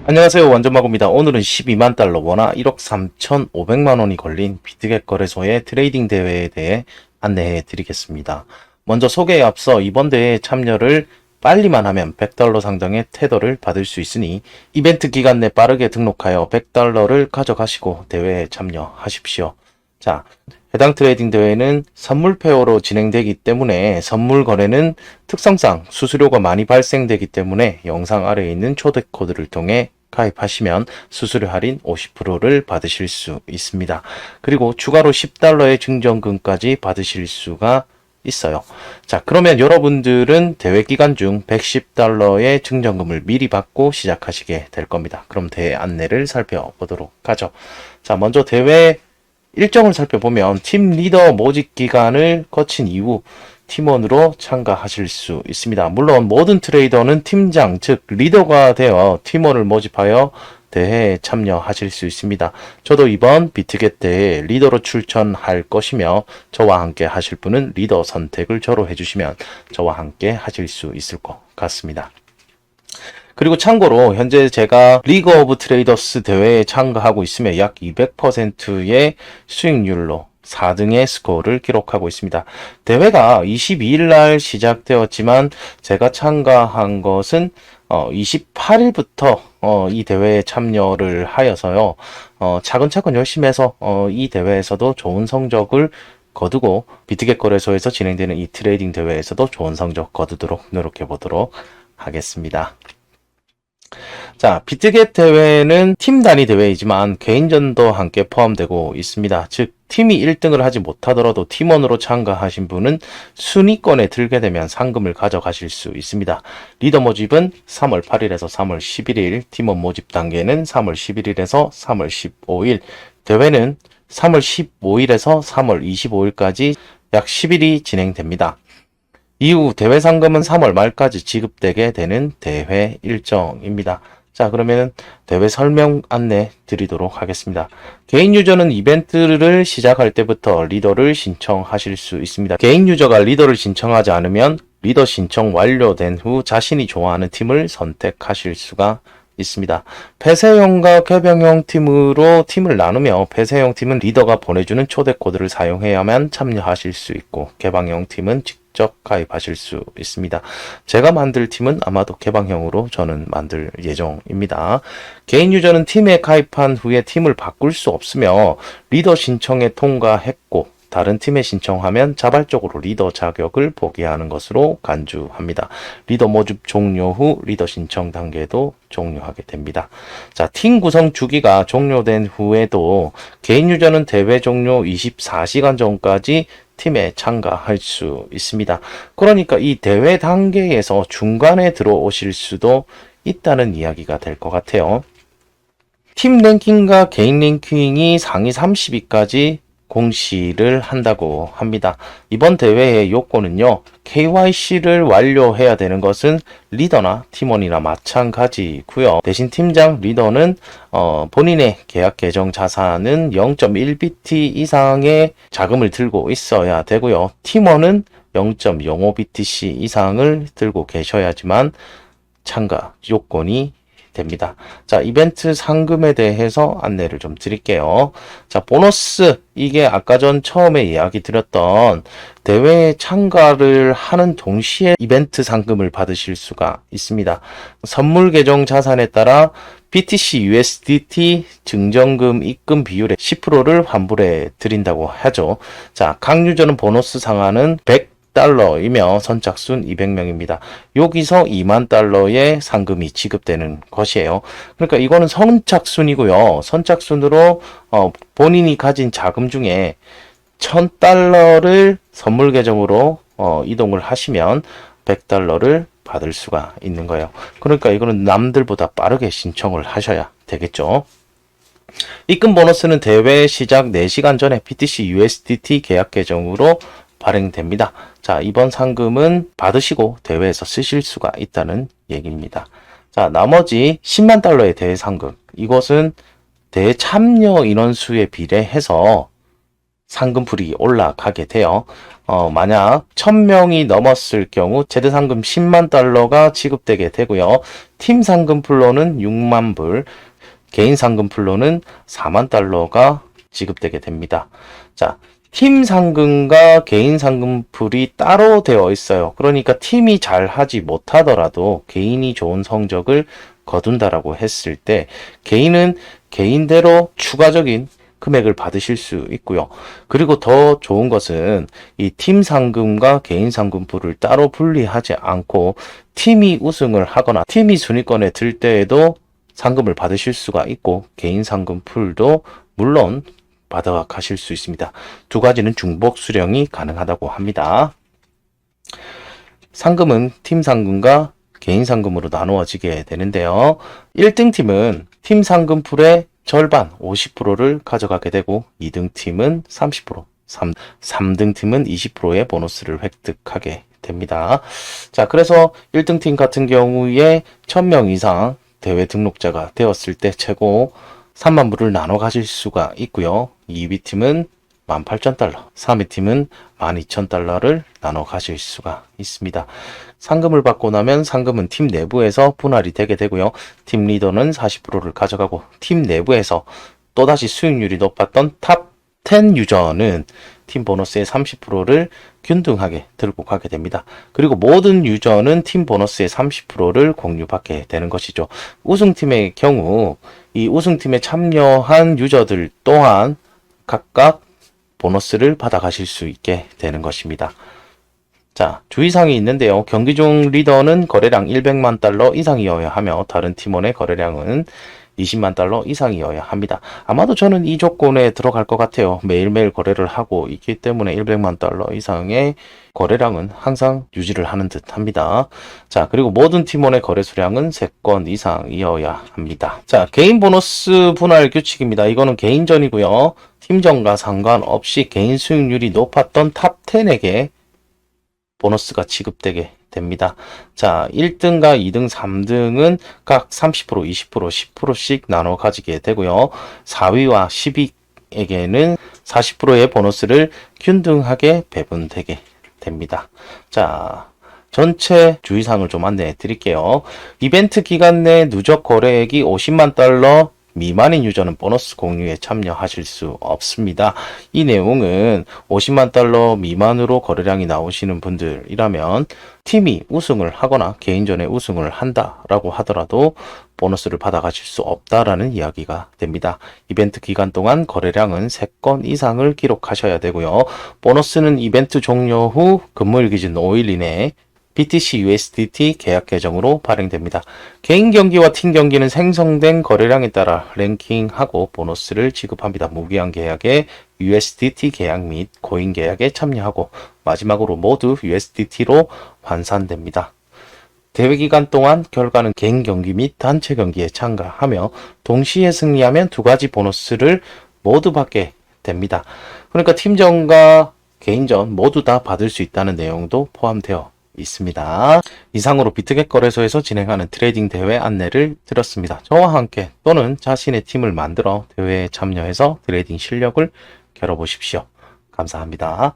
안녕하세요. 완전마고입니다. 오늘은 12만 달러 원화 1억 3,500만 원이 걸린 비트겟 거래소의 트레이딩 대회에 대해 안내해 드리겠습니다. 먼저 소개에 앞서 이번 대회에 참여를 빨리만 하면 100달러 상당의 테더를 받을 수 있으니 이벤트 기간 내 빠르게 등록하여 100달러를 가져가시고 대회에 참여하십시오. 자, 해당 트레이딩 대회는 선물 페어로 진행되기 때문에 선물 거래는 특성상 수수료가 많이 발생되기 때문에 영상 아래에 있는 초대 코드를 통해 가입하시면 수수료 할인 50%를 받으실 수 있습니다. 그리고 추가로 10달러의 증정금까지 받으실 수가 있어요. 자, 그러면 여러분들은 대회 기간 중 110달러의 증정금을 미리 받고 시작하시게 될 겁니다. 그럼 대회 안내를 살펴보도록 하죠. 자, 먼저 대회 일정을 살펴보면 팀 리더 모집 기간을 거친 이후 팀원으로 참가하실 수 있습니다. 물론 모든 트레이더는 팀장, 즉 리더가 되어 팀원을 모집하여 대회에 참여하실 수 있습니다. 저도 이번 비트겟 대회에 리더로 출전할 것이며 저와 함께 하실 분은 리더 선택을 저로 해주시면 저와 함께 하실 수 있을 것 같습니다. 그리고 참고로 현재 제가 리그 오브 트레이더스 대회에 참가하고 있으며 약 200%의 수익률로 4등의 스코어를 기록하고 있습니다. 대회가 22일 날 시작되었지만 제가 참가한 것은 28일부터 이 대회에 참여를 하여서요. 차근차근 열심히 해서 이 대회에서도 좋은 성적을 거두고 비트겟 거래소에서 진행되는 이 트레이딩 대회에서도 좋은 성적 거두도록 노력해 보도록 하겠습니다. 자, 비트겟 대회는 팀 단위 대회이지만 개인전도 함께 포함되고 있습니다. 즉, 팀이 1등을 하지 못하더라도 팀원으로 참가하신 분은 순위권에 들게 되면 상금을 가져가실 수 있습니다. 리더 모집은 3월 8일에서 3월 11일, 팀원 모집 단계는 3월 11일에서 3월 15일, 대회는 3월 15일에서 3월 25일까지 약 10일이 진행됩니다. 이후 대회 상금은 3월 말까지 지급되게 되는 대회 일정입니다. 자, 그러면 대회 설명 안내 드리도록 하겠습니다. 개인 유저는 이벤트를 시작할 때부터 리더를 신청하실 수 있습니다. 개인 유저가 리더를 신청하지 않으면 리더 신청 완료된 후 자신이 좋아하는 팀을 선택하실 수가 있습니다. 폐쇄형과 개방형 팀으로 팀을 나누며 폐쇄형 팀은 리더가 보내주는 초대 코드를 사용해야만 참여하실 수 있고 개방형 팀은 직접 가입하실 수 있습니다. 제가 만들 팀은 아마도 개방형으로 저는 만들 예정입니다. 개인 유저는 팀에 가입한 후에 팀을 바꿀 수 없으며 리더 신청에 통과했고 다른 팀에 신청하면 자발적으로 리더 자격을 포기하는 것으로 간주합니다. 리더 모집 종료 후 리더 신청 단계도 종료하게 됩니다. 자, 팀 구성 주기가 종료된 후에도 개인 유저는 대회 종료 24시간 전까지 팀에 참가할 수 있습니다. 그러니까 이 대회 단계에서 중간에 들어오실 수도 있다는 이야기가 될 것 같아요. 팀 랭킹과 개인 랭킹이 상위 30위까지 공시를 한다고 합니다. 이번 대회의 요건은요, KYC를 완료해야 되는 것은 리더나 팀원이나 마찬가지고요. 대신 팀장, 리더는 본인의 계약 계정 자산은 0.1BT 이상의 자금을 들고 있어야 되고요. 팀원은 0.05BTC 이상을 들고 계셔야지만 참가 요건이 됩니다. 자, 이벤트 상금에 대해서 안내를 좀 드릴게요. 자, 보너스, 이게 아까 전 처음에 이야기 드렸던 대회에 참가를 하는 동시에 이벤트 상금을 받으실 수가 있습니다. 선물 계정 자산에 따라 BTC USDT 증정금 입금 비율의 10%를 환불해 드린다고 하죠. 자, 각 유저는 보너스 상한은 100달러이며 선착순 200명입니다. 여기서 2만 달러의 상금이 지급되는 것이에요. 그러니까 이거는 선착순이고요. 선착순으로 본인이 가진 자금 중에 1000달러를 선물 계정으로 이동을 하시면 100달러를 받을 수가 있는 거예요. 그러니까 이거는 남들보다 빠르게 신청을 하셔야 되겠죠. 입금 보너스는 대회 시작 4시간 전에 BTC USDT 계약 계정으로 발행됩니다. 자, 이번 상금은 받으시고 대회에서 쓰실 수가 있다는 얘기입니다. 자, 나머지 10만 달러의 대회 상금. 이것은 대회 참여 인원수에 비례해서 상금풀이 올라가게 돼요. 만약 1000명이 넘었을 경우 최대 상금 10만 달러가 지급되게 되고요. 팀 상금풀로는 6만 불, 개인 상금풀로는 4만 달러가 지급되게 됩니다. 자, 팀 상금과 개인 상금풀이 따로 되어 있어요. 그러니까 팀이 잘 하지 못하더라도 개인이 좋은 성적을 거둔다라고 했을 때 개인은 개인대로 추가적인 금액을 받으실 수 있고요. 그리고 더 좋은 것은 이 팀 상금과 개인 상금풀을 따로 분리하지 않고 팀이 우승을 하거나 팀이 순위권에 들 때에도 상금을 받으실 수가 있고 개인 상금풀도 물론 받아가실 수 있습니다. 두 가지는 중복 수령이 가능하다고 합니다. 상금은 팀 상금과 개인 상금으로 나누어지게 되는데요. 1등 팀은 팀 상금풀의 절반 50%를 가져가게 되고 2등 팀은 30%, 3등 팀은 20%의 보너스를 획득하게 됩니다. 자, 그래서 1등 팀 같은 경우에 1000명 이상 대회 등록자가 되었을 때 최고 3만 불을 나눠 가질 수가 있고요. 2위 팀은 18,000달러, 3위 팀은 12,000달러를 나눠 가질 수가 있습니다. 상금을 받고 나면 상금은 팀 내부에서 분할이 되게 되고요. 팀 리더는 40%를 가져가고 팀 내부에서 또다시 수익률이 높았던 탑 10 유저는 팀 보너스의 30%를 균등하게 들고 가게 됩니다. 그리고 모든 유저는 팀 보너스의 30%를 공유받게 되는 것이죠. 우승팀의 경우 이 우승팀에 참여한 유저들 또한 각각 보너스를 받아가실 수 있게 되는 것입니다. 자, 주의사항이 있는데요. 경기 중 리더는 거래량 100만 달러 이상이어야 하며 다른 팀원의 거래량은 20만 달러 이상이어야 합니다. 아마도 저는 이 조건에 들어갈 것 같아요. 매일매일 거래를 하고 있기 때문에 100만 달러 이상의 거래량은 항상 유지를 하는 듯 합니다. 자, 그리고 모든 팀원의 거래 수량은 3건 이상이어야 합니다. 자, 개인 보너스 분할 규칙입니다. 이거는 개인전이고요. 팀전과 상관없이 개인 수익률이 높았던 탑 10에게 보너스가 지급되게 됩니다. 자, 1등과 2등, 3등은 각 30%, 20%, 10%씩 나눠 가지게 되고요. 4위와 10위에게는 40%의 보너스를 균등하게 배분되게 됩니다. 자, 전체 주의사항을 좀 안내해 드릴게요. 이벤트 기간 내 누적 거래액이 50만 달러 미만인 유저는 보너스 공유에 참여하실 수 없습니다. 이 내용은 50만 달러 미만으로 거래량이 나오시는 분들이라면 팀이 우승을 하거나 개인전에 우승을 한다라고 하더라도 보너스를 받아가실 수 없다라는 이야기가 됩니다. 이벤트 기간 동안 거래량은 3건 이상을 기록하셔야 되고요. 보너스는 이벤트 종료 후 근무일 기준 5일 이내에 BTC USDT 계약 계정으로 발행됩니다. 개인 경기와 팀 경기는 생성된 거래량에 따라 랭킹하고 보너스를 지급합니다. 무기한 계약에 USDT 계약 및 코인 계약에 참여하고 마지막으로 모두 USDT로 환산됩니다. 대회 기간 동안 결과는 개인 경기 및 단체 경기에 참가하며 동시에 승리하면 2가지 보너스를 모두 받게 됩니다. 그러니까 팀전과 개인전 모두 다 받을 수 있다는 내용도 포함되어 있습니다. 이상으로 비트겟 거래소에서 진행하는 트레이딩 대회 안내를 드렸습니다. 저와 함께 또는 자신의 팀을 만들어 대회에 참여해서 트레이딩 실력을 겨뤄보십시오. 감사합니다.